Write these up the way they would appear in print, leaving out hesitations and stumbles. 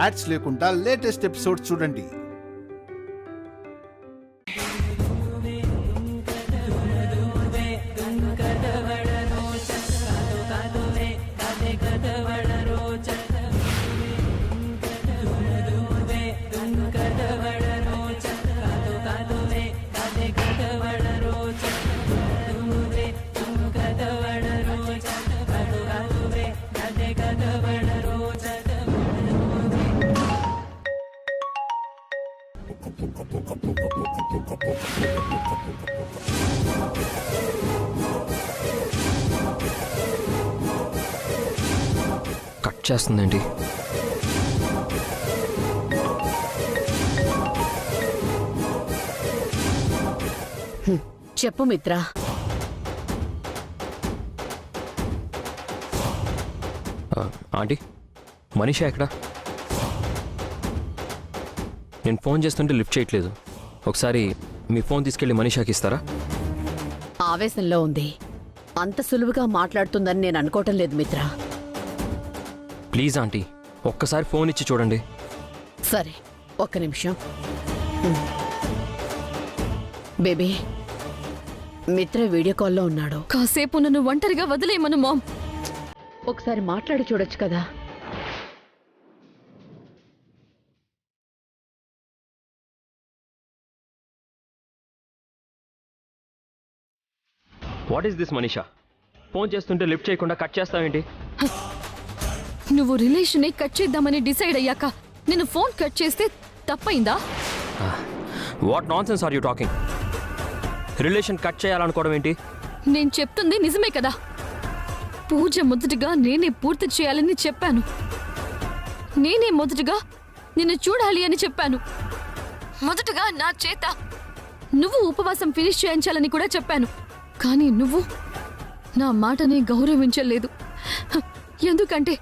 Ads లేకుండా latest episodes చూడండి. Cut చేస్తుందండి. చెప్పు మిత్ర. ఆంటీ, మనీషా ఎక్కడా? నేను ఫోన్ చేస్తుంటే లిఫ్ట్ చేయట్లేదు. ఒకసారి మీ ఫోన్ తీసుకెళ్లి మనీషాకి ఇస్తారా? ఆవేశంలో ఉంది. అంత సులువుగా మాట్లాడుతుందని నేను అనుకోవటం లేదు మిత్ర. ప్లీజ్ ఆంటీ, ఒక్కసారి ఫోన్ ఇచ్చి చూడండి. సరే, ఒక్క నిమిషం. బేబీ, మిత్ర వీడియో కాల్లో ఉన్నాడు. కాసేపు నన్ను ఒంటరిగా వదిలేయమను మామ్. ఒకసారి మాట్లాడి చూడొచ్చు కదా. What is this Manisha? Phone చేస్తుంటే లిఫ్ట్ చేయకుండా కట్ చేస్తావేంటి? నువ్వు రిలేషన్ కట్ చేద్దామని డిసైడ్ అయ్యాక నేను ఫోన్ కట్ చేస్తే తప్పైందా? What nonsense are you talking? Relation cut చేయాలనుకోవడం ఏంటి? నేను చెప్తుంది నిజమే కదా. పూజ మొదటిగా నేనే పూర్తి చేయాలని చెప్పాను. నేనే మొదటిగా నిన్ను చూడాలి అని చెప్పాను. మొదటగా నా చేత నువ్వు ఉపవాసం ఫినిష్ చేయించాలని కూడా చెప్పాను. కానీ నువ్వు నా మాటని గౌరవించలేదు. ఎందుకంటే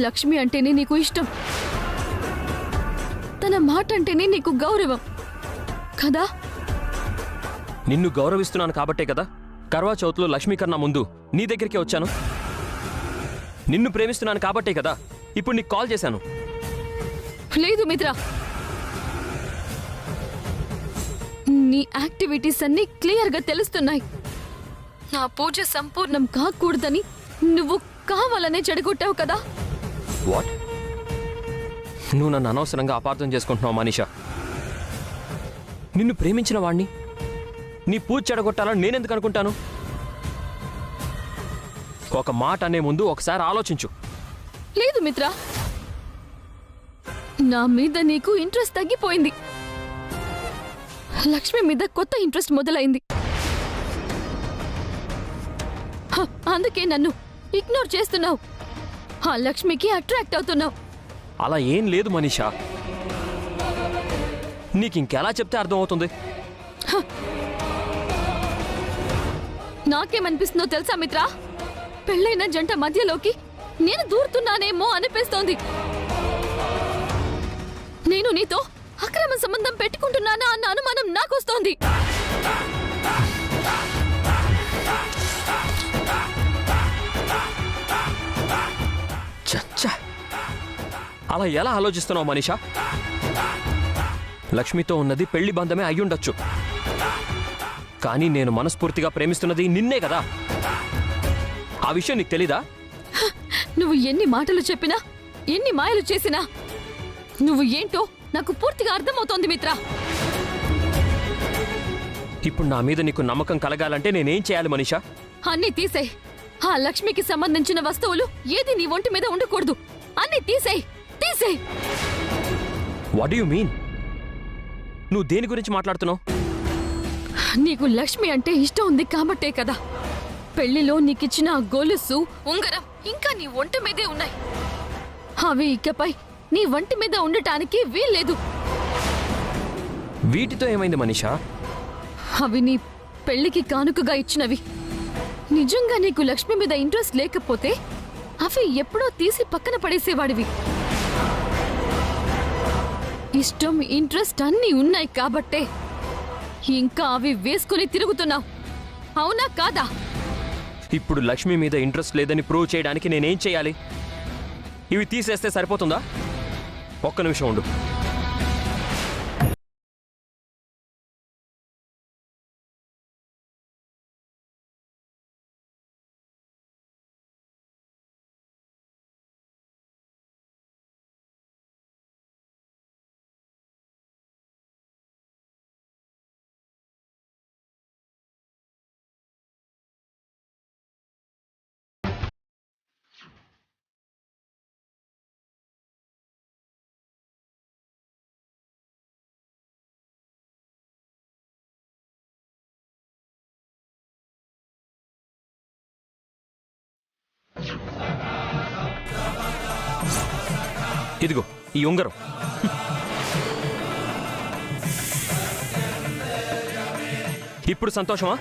లక్ష్మి అంటేనే నీకు ఇష్టం. తన మాట అంటేనే నీకు గౌరవం కదా. నిన్ను గౌరవిస్తున్నాను కాబట్టే కదా కర్వా చౌత్లో లక్ష్మీ కన్నా ముందు నీ దగ్గరికి వచ్చాను. నిన్ను ప్రేమిస్తున్నాను కాబట్టే కదా ఇప్పుడు నీకు కాల్ చేశాను. లేదు మిత్ర, నీ యాక్టివిటీస్ అన్నీ క్లియర్గా తెలుస్తున్నాయి. నా పూజ సంపూర్ణం కాకూడదని నువ్వు కావాలనే చెడగొట్టావు కదా. వాట్? నువ్వు నన్ను అనవసరంగా అపార్థం చేసుకుంటున్నావు మనీషా. నిన్ను ప్రేమించిన వాణ్ణి నీ పూజ చెడగొట్టాలని నేనెందుకు అనుకుంటాను? ఒక మాట అనే ముందు ఒకసారి ఆలోచించు. లేదు మిత్ర, నా మీద నీకు ఇంట్రెస్ట్ తగ్గిపోయింది. లక్ష్మి మీద కొత్త ఇంట్రెస్ట్ మొదలైంది. అందుకే నన్ను ఇగ్నోర్ చేస్తున్నావు. ఆ లక్ష్మికి అట్రాక్ట్ అవుతున్నావు. అలా ఏం లేదు మనీషా. నీకు ఇంకెలా చెప్తే అర్థం అవుతుంది? నాకేమనిపిస్తుందో తెలుసా మిత్ర? పెళ్ళైన జంట మధ్యలోకి నేను దూరుతున్నానేమో అనిపిస్తోంది. నేను నీతో అక్రమ సంబంధం పెట్టుకుంటున్నానా అన్న అనుమానం నాకొస్తోంది. చచ్చా, అలా ఎలా ఆలోచిస్తున్నావు మనీషా? లక్ష్మితో ఉన్నది పెళ్లి బంధమే అయ్యుండొచ్చు, కానీ నేను మనస్ఫూర్తిగా ప్రేమిస్తున్నది నిన్నే కదా. ఆ విషయం నీకు తెలీదా? నువ్వు ఎన్ని మాటలు చెప్పినా, ఎన్ని మాయలు చేసినా నువ్వు ఏంటో నాకు పూర్తిగా అర్థమవుతోంది మిత్ర. ఇప్పుడు నా మీద నీకు నమ్మకం కలగాలంటే నేనేం చేయాలి మనీషా? అన్నీ తీసేయ్. ఆ లక్ష్మికి సంబంధించిన వస్తువులు ఏది నీ ఒంటి మీద ఉండకూడదు. అన్నీ తీసేయ్, తీసేయ్. What do you mean? నువ్వు దేని గురించి మాట్లాడుతున్నావు? నీకు లక్ష్మి అంటే ఇష్టం ఉంది కాబట్టే కదా పెళ్లిలో నీకిచ్చిన ఆ గొలుసు, ఉంగరం ఇంకా నీ ఒంటి మీదే ఉన్నాయి. అవి ఇకపై నీ ఒంటి మీద ఉండటానికి వీల్లేదు. వీటితో ఏమైంది మనీషా? అవి నీ పెళ్లికి కానుకగా ఇచ్చినవి. నిజంగా నీకు లక్ష్మి మీద ఇంట్రెస్ట్ లేకపోతే అవి ఎప్పుడో తీసి పక్కన పడేసేవాడివి. ఇష్టం, ఇంట్రెస్ట్ అన్నీ ఉన్నాయి కాబట్టే ఇంకా అవి వేసుకుని తిరుగుతున్నావు. అవునా కాదా? ఇప్పుడు లక్ష్మి మీద ఇంట్రెస్ట్ లేదని ప్రూవ్ చేయడానికి నేనేం చేయాలి? ఇవి తీసేస్తే సరిపోతుందా? ఒక్క నిమిషం ఉండు. ఇదిగో ఈ ఉంగరం. ఇప్పుడు సంతోషమా?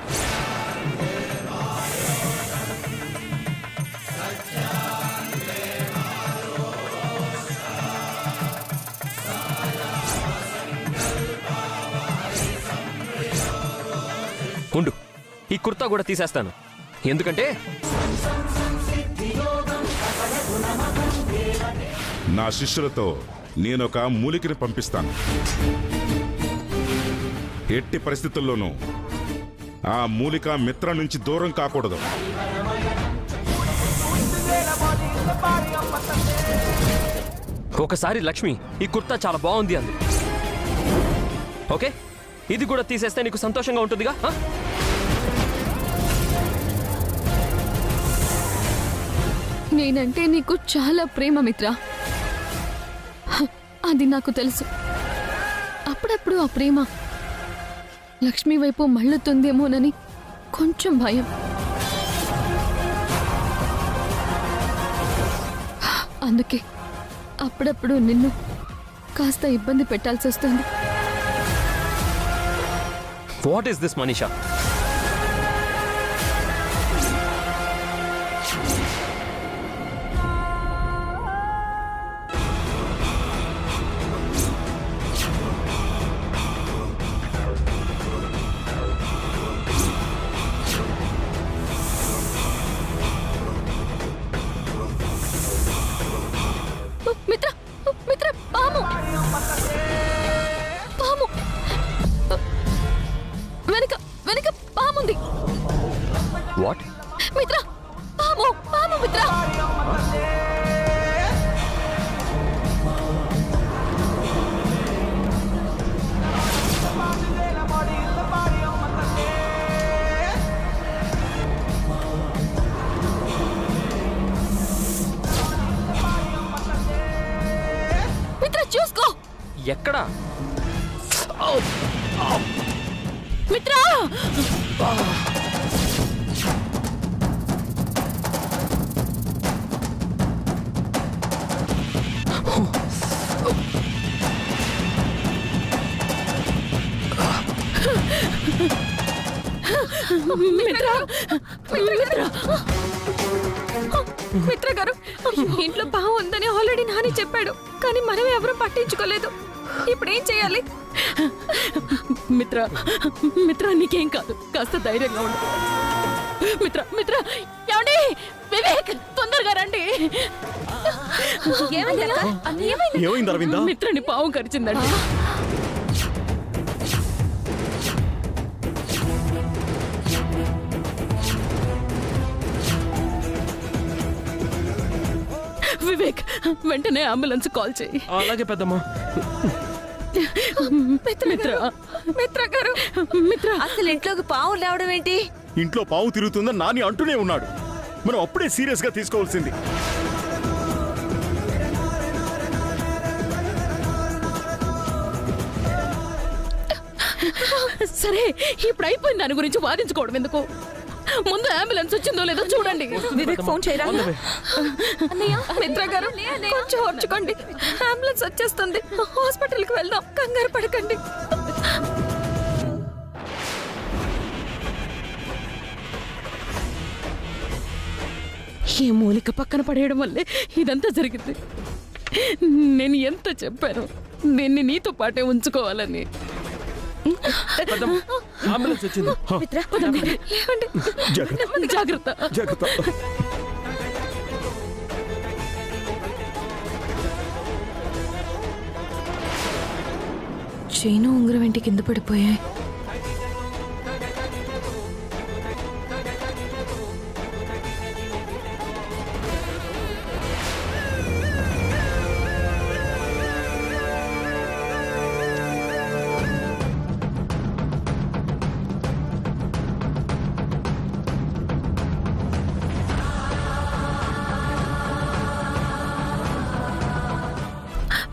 ఉండు, ఈ కుర్తా కూడా తీసేస్తాను. ఎందుకంటే నా శిష్యులతో నేనొక మూలికని పంపిస్తాను. ఎట్టి పరిస్థితుల్లోనూ ఆ మూలిక మిత్ర నుంచి దూరం కాకూడదు. ఒకసారి లక్ష్మి ఈ కుర్తా చాలా బాగుంది అంది. ఓకే, ఇది కూడా తీసేస్తే నీకు సంతోషంగా ఉంటుందిగా? నేనంటే నీకు చాలా ప్రేమ మిత్ర. అది నాకు తెలుసు. అప్పుడప్పుడు ఆ ప్రేమ లక్ష్మి వైపు మళ్ళుతుందేమోనని కొంచెం భయం. అందుకే అప్పుడప్పుడు నిన్ను కాస్త ఇబ్బంది పెట్టాల్సి వస్తుంది. What is this Manisha? మిత్ర, మిత్ర, పాము, పాము, వెనక వెనక పాముంది. వాట్? మిత్ర, పాము, పాము మిత్ర. మిత్ర చూసుకో. ఎక్కడా? మిత్ర, మిత్ర, మిత్ర, మిత్ర గారు, ఇంట్లో పాము ఉందని ఆల్రెడీ నాని చెప్పాడు, కానీ మనం ఎవరూ పట్టించుకోలేదు. ఇప్పుడేం చేయాలి? మిత్ర, మిత్ర, నీకేం కాదు, కాస్త ధైర్యంగా ఉండు. మిత్ర, మిత్ర, ఏమండి? వివేక్, తొందరగా రండి. ఏమైంది అరవిందా? మిత్రని పాము కరిచిందండి. వివేక్, వెంటనే అంబులెన్స్ కాల్ చేయి. అలాగే పెద్దమ్మా. మిత్ర, మిత్ర గారు, మిత్ర, అసలు ఇంట్లోకి పావు లేవడం ఏంటి? ఇంట్లో పావు తిరుగుతుందని నాని అంటూనే ఉన్నాడు. మనం అప్పుడే సీరియస్ గా తీసుకోవాల్సింది. సరే, ఇప్పుడు అయిపోయింది. దాని గురించి వాదించుకోవడం ఎందుకు? ముందు అంబులెన్స్ వచ్చిందో లేదో చూడండి. వివేక్ ఫోన్ చేయరా? మిత్ర గారు, కొంచెం ఓర్చుకోండి. అంబులెన్స్ వచ్చేస్తుంది. హాస్పిటల్ కి వెళ్దాం, కంగారు పడకండి. ఈ మూలిక పక్కన పడేయడం వల్లే ఇదంతా జరిగింది. నేను ఎంత చెప్పాను దీన్ని నీతో పాటే ఉంచుకోవాలని. అంబులెన్స్ వచ్చింది. లేవండి. జాగ్రత్త, జాగ్రత్త. చైను ఉంగరం ఏంటి కింద పడిపోయాయి?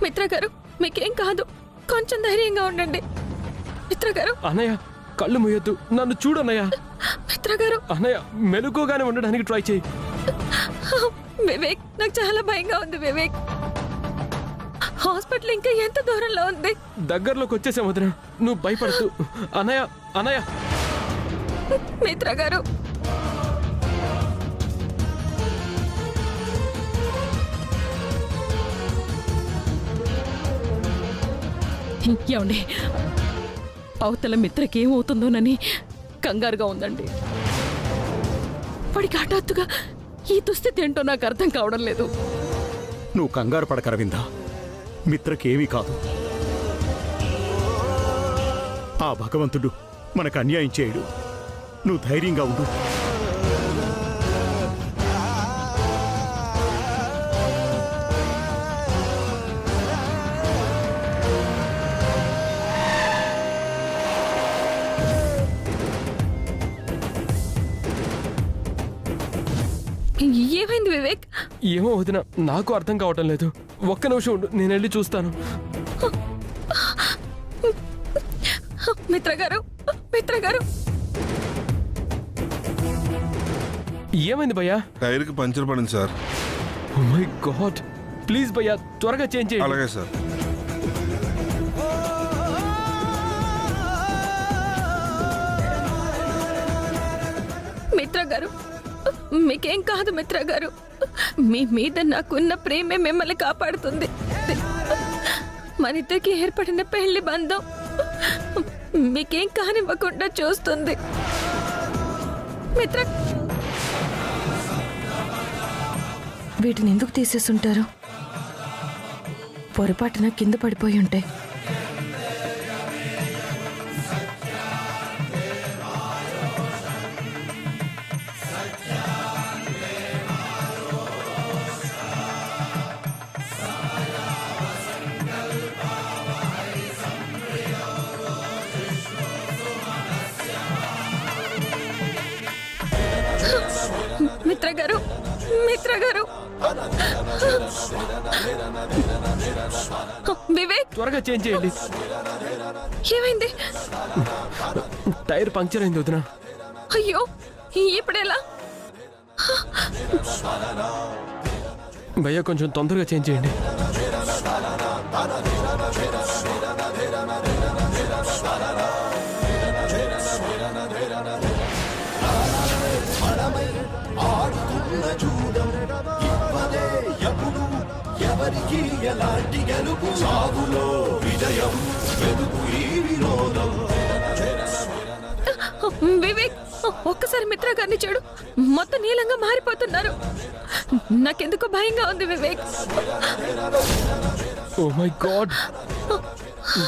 మిత్ర గారు, మీకేం కాదు, కొంచెం ధైర్యంగా ఉండండి. మిత్ర గారు. అన్నయ్య కళ్ళు మూయొద్దు, నన్ను చూడన్నయ్య. మిత్ర గారు. అన్నయ్య మెలుకోగానే ఉండడానికి ట్రై చేయి. వివేక్, నాకు చాలా భయంగా ఉంది వివేక్. హాస్పిటల్ ఇంకా ఎంత దూరంలో ఉంది? దగ్గరలోకి వచ్చేసాం వదిన, నువ్వు భయపడద్దు. అన్నయ్య అన్నయ్య. మిత్ర గారు. ఏమండి, అవతల మిత్రకి ఏమవుతుందోనని కంగారుగా ఉందండి. వాడికి హఠాత్తుగా ఈ దుస్థితి ఏంటో నాకు అర్థం కావడం లేదు. నువ్వు కంగారు పడక అరవింద, మిత్రకేమీ కాదు. ఆ భగవంతుడు మనకు అన్యాయం చేయడు. నువ్వు ధైర్యంగా ఉండు. ఏమైంది వివేక్? ఏమో వదిన, నాకు అర్థం కావటం లేదు. ఒక్క నిమిషం ఉండు, నేను వెళ్ళి చూస్తాను. మిత్ర గారు, మిత్ర గారు. ఏమైంది భయ్యా? టైర్ కి పంచర్ పడింది sir. Oh my God, please భయ్యా త్వరగా చేంజ్ చేయండి. అలాగే సార్. మిత్ర గారు, మీకేం కాదు మిత్ర గారు. మీ మీద నాకున్న ప్రేమే మిమ్మల్ని కాపాడుతుంది. మన ఇద్దరికి ఏర్పడిన పెళ్లి బంధం మీకేం కానివ్వకుండా చూస్తుంది. మిత్ర, వీటిని ఎందుకు తీసేస్తుంటారు? పొరపాటున కింద పడిపోయి ఉంటాయి. మిత్ర గారు, మిత్ర గారు. వివేక్, త్వరగా చేంజ్ చేయండి. ఏమైంది? టైర్ పంక్చర్ అయింది వదిన. అయ్యో, ఇప్పుడెలా? భయ్యా కొంచెం తొందరగా చేంజ్ చేయండి. వివేక్, ఒక్కసారి మిత్ర గారిని చూడు, మొత్తం నీలంగా మారిపోతున్నారు. నాకెందుకో భయంగా ఉంది వివేక్. ఓ మై గాడ్,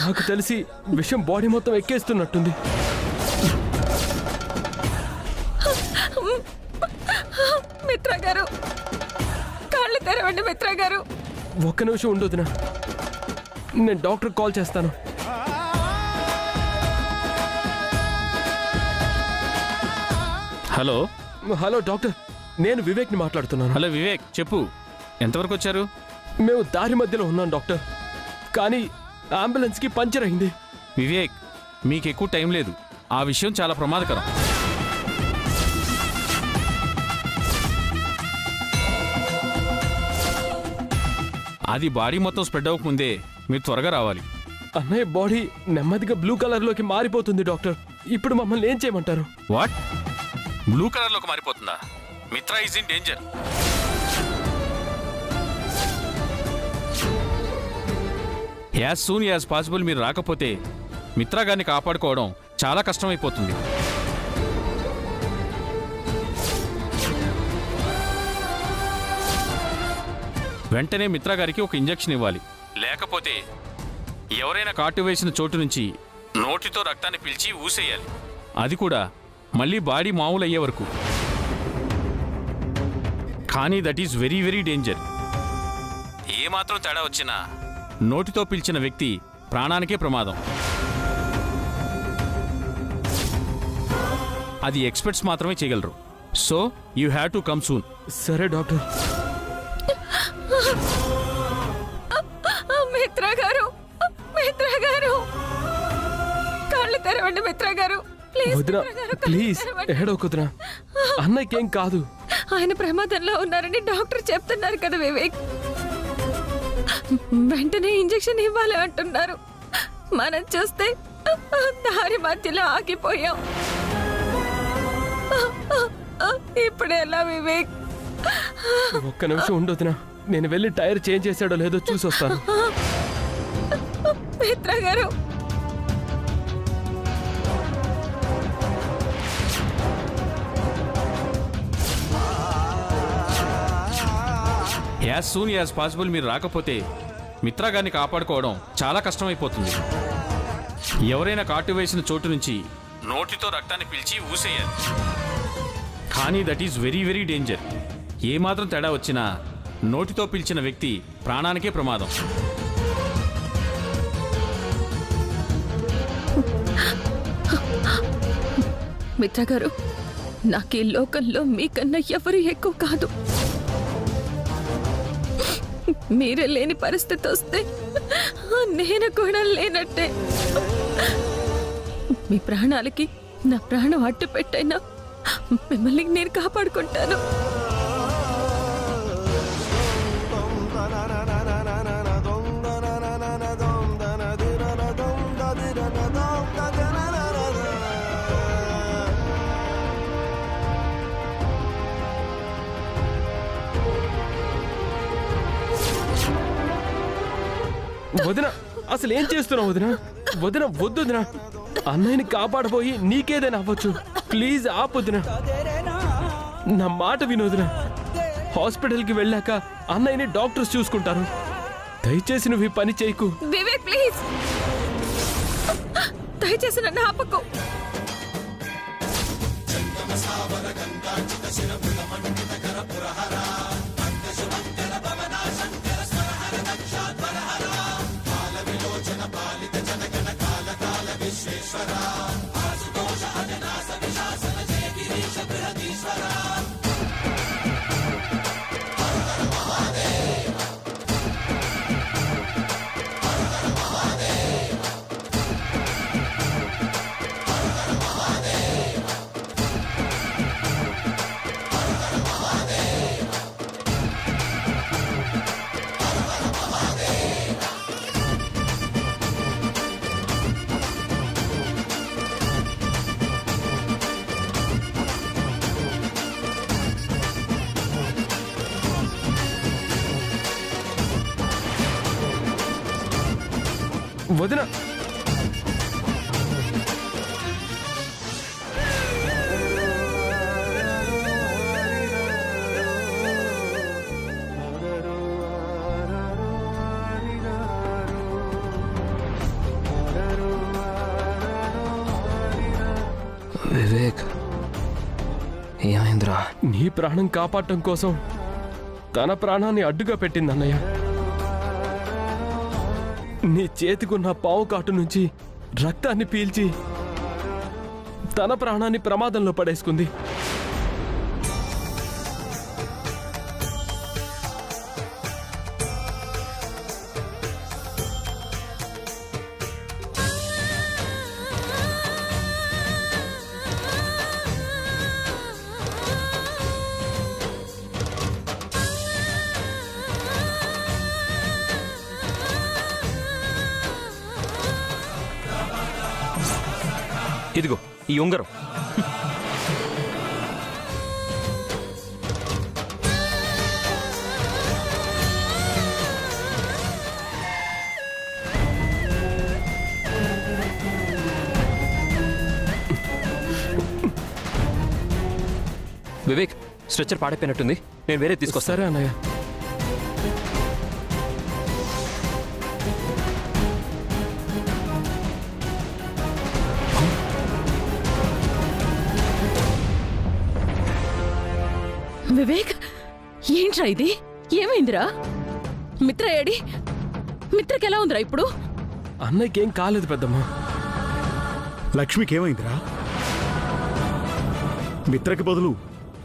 నాకు తెలిసి విషయం బాడీ మొత్తం ఎక్కేస్తున్నట్టుంది. మిత్ర గారు, కాళ్ళు తెరవండి మిత్ర గారు. ఒక్క నిమిషం ఉండు వదిన, నేను డాక్టర్ కాల్ చేస్తాను. హలో. హలో డాక్టర్, నేను వివేక్ని మాట్లాడుతున్నాను. హలో వివేక్, చెప్పు, ఎంతవరకు వచ్చారు? మేము దారి మధ్యలో ఉన్నాం డాక్టర్, కానీ అంబులెన్స్కి పంచర్ అయింది. వివేక్, మీకు ఎక్కువ టైం లేదు. ఆ విషయం చాలా ప్రమాదకరం. అది బాడీ మొత్తం స్ప్రెడ్ అవ్వకముందే మీరు త్వరగా రావాలి. అన్నయ్య బాడీ నెమ్మదిగా బ్లూ కలర్లోకి మారిపోతుంది డాక్టర్. ఇప్పుడు మమ్మల్ని ఏం చేయమంటారు? వాట్? బ్లూ కలర్లోకి మారిపోతుందా? మిత్ర is in danger. As soon as possible మీరు రాకపోతే మిత్ర గారిని కాపాడుకోవడం చాలా కష్టమైపోతుంది. వెంటనే మిత్ర గారికి ఒక ఇంజెక్షన్ ఇవ్వాలి, లేకపోతే ఎవరైనా కాటు వేసిన చోటు నుంచి నోటితో రక్తాన్ని పీల్చి ఊసేయాలి. అది కూడా మళ్ళీ బాడీ మామూలు అయ్యే వరకు. కానీ that is very very danger. ఏమాత్రం తేడా వచ్చినా నోటితో పీల్చిన వ్యక్తి ప్రాణానికే ప్రమాదం. అది ఎక్స్పర్ట్స్ మాత్రమే చేయగలరు. So you have to come soon. సరే డాక్టర్. మిత్ర గారు, మిత్ర గారు, కళ్ళు తెరవండి మిత్ర గారు. వదినా ప్లీజ్ ఏడవకుదినా, అన్నయ్యకేం కాదు. ఆయన ప్రమాదంలో ఉన్నారని డాక్టర్ చెప్తున్నారు కదా వివేక్. వెంటనే ఇంజెక్షన్ ఇవ్వాలి అంటున్నారు. మనం చూస్తే దారి మధ్యలో ఆగిపోయాం. ఇప్పుడు ఎలా వివేక్? ఒక్క నిమిషం ఉండొద్దునా, నేను వెళ్ళి టైర్ చేంజ్ చేశాడో లేదో చూసి వస్తాను. మిత్ర గారు, యాజ్ సూన్ యాజ్ పాసిబుల్ మీరు రాకపోతే మిత్రా గారిని కాపాడుకోవడం చాలా కష్టమైపోతుంది. ఎవరైనా కాటు వేసిన చోటు నుంచి నోటితో రక్తాన్ని పీల్చి ఊసేయాలి. కానీ that is very very danger. ఏమాత్రం తేడా వచ్చినా నోటితో పీల్చిన వ్యక్తి ప్రాణానికే ప్రమాదం. మిత్ర గారు, నాకు ఈ లోకంలో మీకన్నా ఎవరు ఎక్కువ కాదు. మీరే లేని పరిస్థితి వస్తే నేను కూడా లేనట్టే. మీ ప్రాణాలకి నా ప్రాణం అట్టు పెట్టైనా మిమ్మల్ని నేను కాపాడుకుంటాను. వదిన అసలు ఏం చేస్తున్నావు వదిన? వదిన వద్దు వదిన, అన్నయ్యని కాపాడబోయి నీకేదైనా అవ్వచ్చు. ప్లీజ్ ఆపొద్దున, నా మాట వినోదిన. హాస్పిటల్కి వెళ్ళాక అన్నయ్యని డాక్టర్స్ చూసుకుంటారు. దయచేసి నువ్వు ఈ పని చేయకు. వివేక్ ప్లీజ్, దయచేసి నన్ను ఆపకు. వదిన వివేక్ ఏమైందిరా? నీ ప్రాణం కాపాడటం కోసం తన ప్రాణాన్ని అడ్డుగా పెట్టింది అన్నయ్య. నీ చేతికున్న పావు కాటు నుంచి రక్తాన్ని పీల్చి తన ప్రాణాన్ని ప్రమాదంలో పడేసుకుంది. ఇదిగో ఈ ఉంగరం. వివేక్, స్ట్రెచ్చర్ పాడైపోయినట్టుంది, నేను వేరే తీసుకొస్తా. సరే అన్నయ్య. వివేక్ ఏంట్రా ఇది? ఏమైందిరా? మిత్ర ఏడి? మిత్రకి ఎలా ఉందిరా ఇప్పుడు? అన్నయ్యకి ఏం కాలేదు పెద్దమ్మ. లక్ష్మికి ఏమైందిరా? మిత్రకి బదులు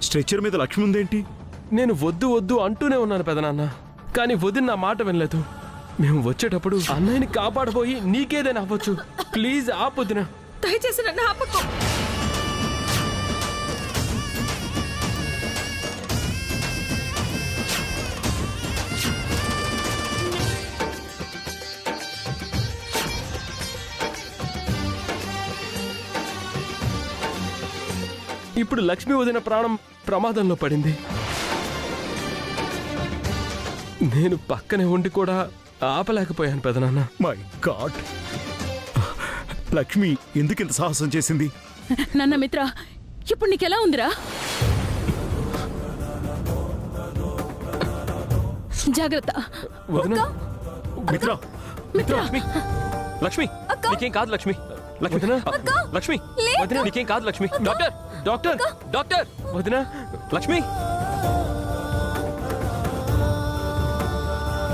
స్ట్రెచ్చర్ మీద లక్ష్మి ఉందేంటి? నేను వద్దు వద్దు అంటూనే ఉన్నాను పెదనాన్న, కానీ వదిన నా మాట వినలేదు. మేము వచ్చేటప్పుడు అన్నయ్యని కాపాడబోయి నీకేదైనా అవ్వచ్చు. ప్లీజ్ ఆపొద్దునా. దయచేసి నన్ను ఆపకు. ఇప్పుడు లక్ష్మి వదిన ప్రాణం ప్రమాదంలో పడింది. నేను పక్కనే ఉండి కూడా ఆపలేకపోయాను పెదనాన్న. మై గాడ్, లక్ష్మి ఎందుకింత సాహసం చేసింది? నన్న మిత్ర, ఇప్పుడు నీకెలా ఉందిరా? జాగ్రత్త. వదిన, మిత్ర, మిత్ర, లక్ష్మి నీకేం కాదు లక్ష్మి. వదిన, లక్ష్మి వదిన, నీకేం కాదు లక్ష్మి. డాక్టర్ డాక్టర్, డాక్టర్ వదిన, లక్ష్మి